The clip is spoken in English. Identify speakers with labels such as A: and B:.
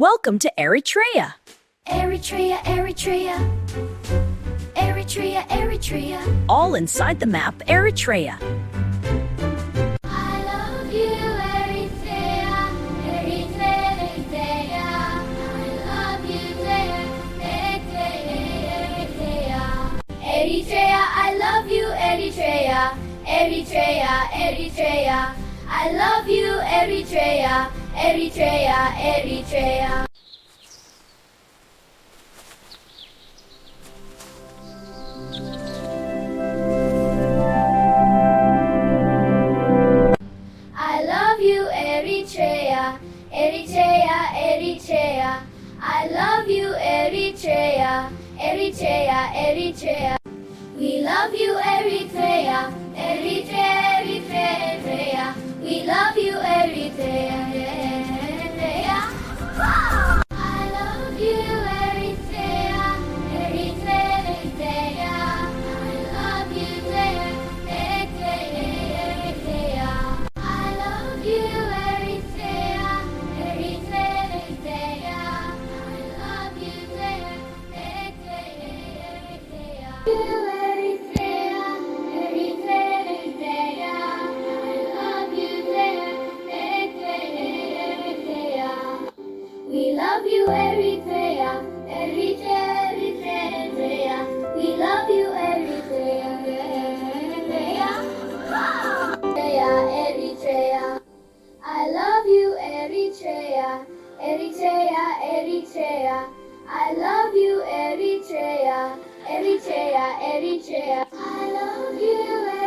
A: Welcome to Eritrea.
B: Eritrea, Eritrea. Eritrea, Eritrea.
A: All inside the map, Eritrea.
B: I love you, Eritrea. Eritrea, Eritrea. I love you, Eritrea. Eritrea, I love you, Eritrea. Eritrea, Eritrea. I love you, Eritrea. Eritrea, Eritrea. I love you, Eritrea. Eritrea, Eritrea. I love you, Eritrea. Eritrea, Eritrea. We love you, Eritrea. Eritrea, Eritrea, Eritrea. We love you, Eritrea. Eritrea. I love you, Eritrea. Eritrea, Eritrea. I love you, Eritrea. Eritrea. I love you, Eritrea. Eritrea, Eritrea. I love you, We love you, Eritrea. Eritrea, Eritrea, Eritrea. We love you, Eritrea. Eritrea. Eritrea. I love you, Eritrea. Eritrea, Eritrea. I love you, Eritrea. Eritrea, Eritrea. I love you,